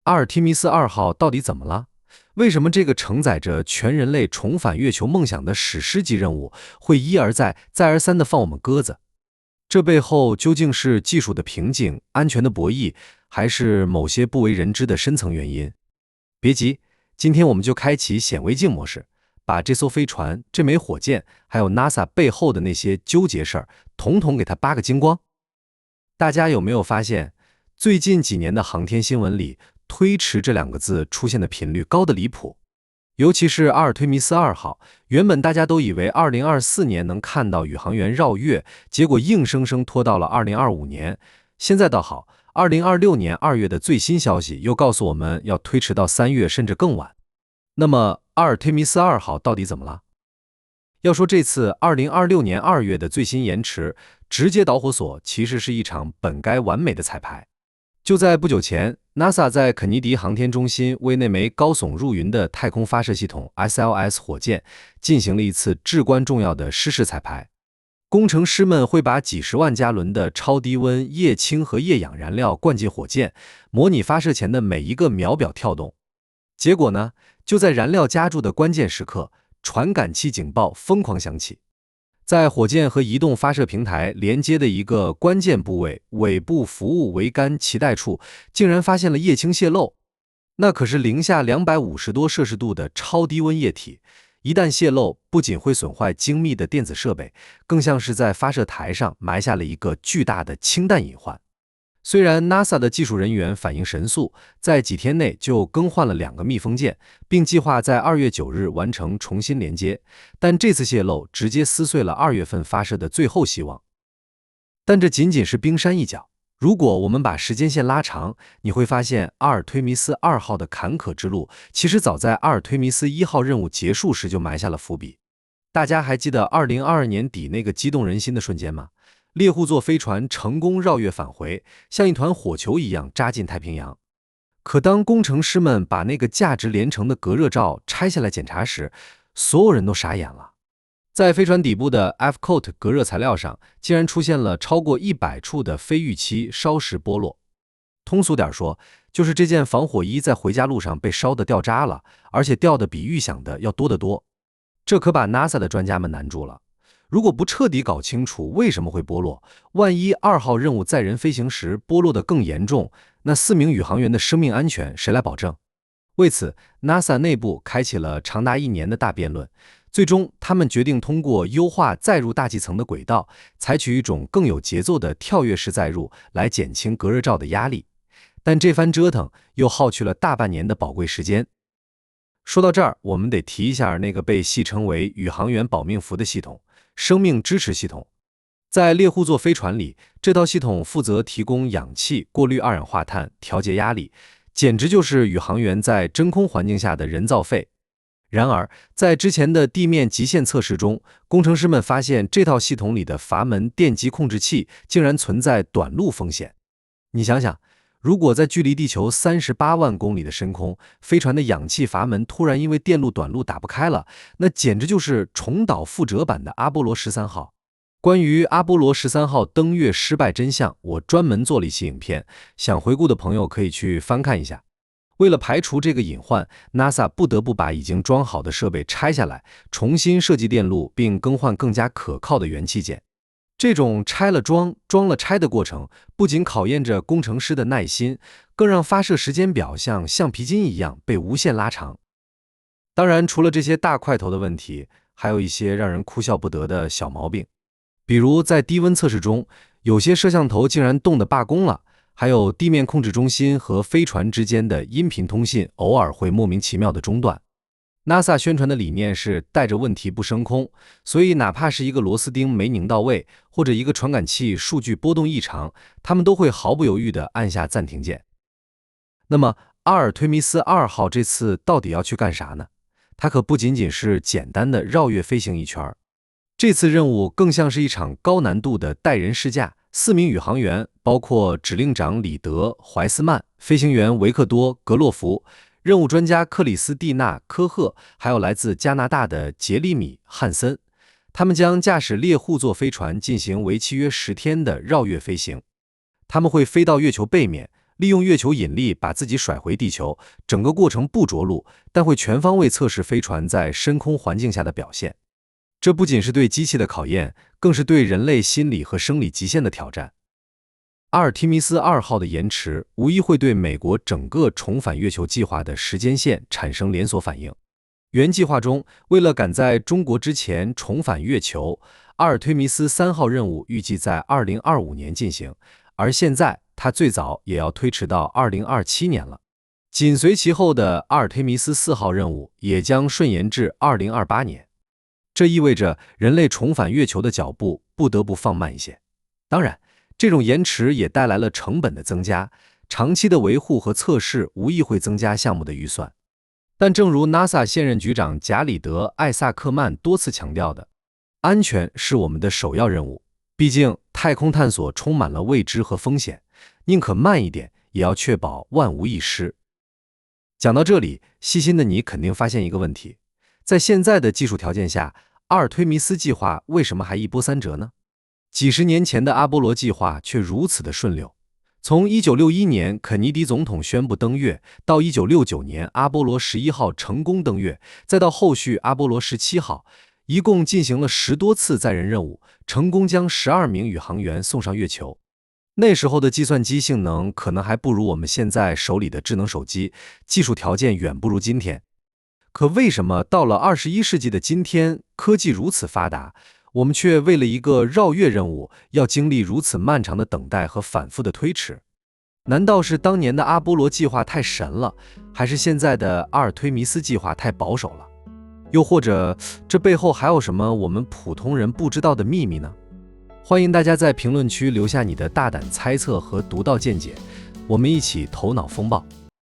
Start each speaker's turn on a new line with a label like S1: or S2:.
S1: 阿尔忒弥斯2号到底怎么了？为什么这个承载着全人类重返月球梦想的史诗级任务会一而再、再而三地放我们鸽子？这背后究竟是技术的瓶颈、安全的博弈，还是某些不为人知的深层原因？别急，今天我们就开启显微镜模式，把这艘飞船、这枚火箭，还有 NASA 背后的那些纠结事儿，统统给它扒个精光。大家有没有发现，最近几年的航天新闻里，推迟这两个字出现的频率高得离谱？尤其是阿尔忒弥斯2号，原本大家都以为2024年能看到宇航员绕月，结果硬生生拖到了2025年。现在倒好，2026年2月的最新消息又告诉我们要推迟到3月甚至更晚。那么阿尔忒弥斯2号到底怎么了？要说这次2026年2月的最新延迟，直接导火索其实是一场本该完美的彩排。就在不久前 ，NASA 在肯尼迪航天中心为那枚高耸入云的太空发射系统 SLS 火箭进行了一次至关重要的失事彩排。工程师们会把几十万加仑的超低温液氢和液氧燃料灌进火箭，模拟发射前的每一个秒表跳动。结果呢，就在燃料加注的关键时刻，传感器警报疯狂响起。在火箭和移动发射平台连接的一个关键部位尾部服务桅杆脐带处，竟然发现了液氢泄漏。那可是零下250多摄氏度的超低温液体，一旦泄漏，不仅会损坏精密的电子设备，更像是在发射台上埋下了一个巨大的氢弹隐患。虽然 NASA 的技术人员反应神速，在几天内就更换了2个密封件，并计划在2月9日完成重新连接，但这次泄漏直接撕碎了2月份发射的最后希望。但这仅仅是冰山一角，如果我们把时间线拉长，你会发现阿尔忒弥斯2号的坎坷之路，其实早在阿尔忒弥斯1号任务结束时就埋下了伏笔。大家还记得2022年底那个激动人心的瞬间吗？猎户座飞船成功绕月返回，像一团火球一样扎进太平洋。可当工程师们把那个价值连城的隔热罩拆下来检查时，所有人都傻眼了。在飞船底部的 F-coat 隔热材料上，竟然出现了超过100处的非预期烧蚀剥落。通俗点说，就是这件防火衣在回家路上被烧得掉渣了，而且掉的比预想的要多得多。这可把 NASA 的专家们难住了。如果不彻底搞清楚为什么会剥落，万一2号任务载人飞行时剥落得更严重，那4名宇航员的生命安全谁来保证？为此 ，NASA 内部开启了长达1年的大辩论，最终他们决定通过优化载入大气层的轨道，采取一种更有节奏的跳跃式载入来减轻隔热罩的压力。但这番折腾又耗去了大半年的宝贵时间。说到这儿，我们得提一下那个被戏称为宇航员保命符的系统——生命支持系统。在猎户座飞船里，这套系统负责提供氧气、过滤二氧化碳、调节压力，简直就是宇航员在真空环境下的人造肺。然而，在之前的地面极限测试中，工程师们发现这套系统里的阀门电机控制器竟然存在短路风险。你想想，如果在距离地球38万公里的深空，飞船的氧气阀门突然因为电路短路打不开了，那简直就是重蹈覆辙版的阿波罗13号。关于阿波罗13号登月失败真相，我专门做了一期影片，想回顾的朋友可以去翻看一下。为了排除这个隐患， NASA 不得不把已经装好的设备拆下来，重新设计电路，并更换更加可靠的元器件。这种拆了装，装了拆的过程，不仅考验着工程师的耐心，更让发射时间表像橡皮筋一样被无限拉长。当然，除了这些大块头的问题，还有一些让人哭笑不得的小毛病。比如在低温测试中，有些摄像头竟然冻得罢工了，还有地面控制中心和飞船之间的音频通信偶尔会莫名其妙的中断。NASA 宣传的理念是带着问题不升空，所以哪怕是一个螺丝钉没拧到位，或者一个传感器数据波动异常，他们都会毫不犹豫地按下暂停键。那么阿尔忒弥斯2号这次到底要去干啥呢？它可不仅仅是简单的绕月飞行一圈，这次任务更像是一场高难度的带人试驾。4名宇航员，包括指令长里德·怀斯曼、飞行员维克多·格洛夫、任务专家克里斯蒂娜·科赫，还有来自加拿大的杰里米·汉森，他们将驾驶猎户座飞船进行为期约10天的绕月飞行。他们会飞到月球背面，利用月球引力把自己甩回地球，整个过程不着陆，但会全方位测试飞船在深空环境下的表现。这不仅是对机器的考验，更是对人类心理和生理极限的挑战。阿尔忒弥斯2号的延迟无疑会对美国整个重返月球计划的时间线产生连锁反应。原计划中，为了赶在中国之前重返月球，阿尔忒弥斯3号任务预计在2025年进行，而现在它最早也要推迟到2027年了。紧随其后的阿尔忒弥斯4号任务也将顺延至2028年。这意味着人类重返月球的脚步不得不放慢一些。当然，这种延迟也带来了成本的增加，长期的维护和测试无疑会增加项目的预算。但正如 NASA 现任局长贾里德·艾萨克曼多次强调的，安全是我们的首要任务。毕竟，太空探索充满了未知和风险，宁可慢一点，也要确保万无一失。讲到这里，细心的你肯定发现一个问题：在现在的技术条件下，阿尔忒弥斯计划为什么还一波三折呢？几十年前的阿波罗计划却如此的顺溜。从1961年肯尼迪总统宣布登月，到1969年阿波罗11号成功登月，再到后续阿波罗17号，一共进行了10多次载人任务，成功将12名宇航员送上月球。那时候的计算机性能可能还不如我们现在手里的智能手机，技术条件远不如今天。可为什么到了21世纪的今天，科技如此发达，我们却为了一个绕月任务要经历如此漫长的等待和反复的推迟？难道是当年的阿波罗计划太神了，还是现在的阿尔忒弥斯计划太保守了？又或者这背后还有什么我们普通人不知道的秘密呢？欢迎大家在评论区留下你的大胆猜测和独到见解，我们一起头脑风暴。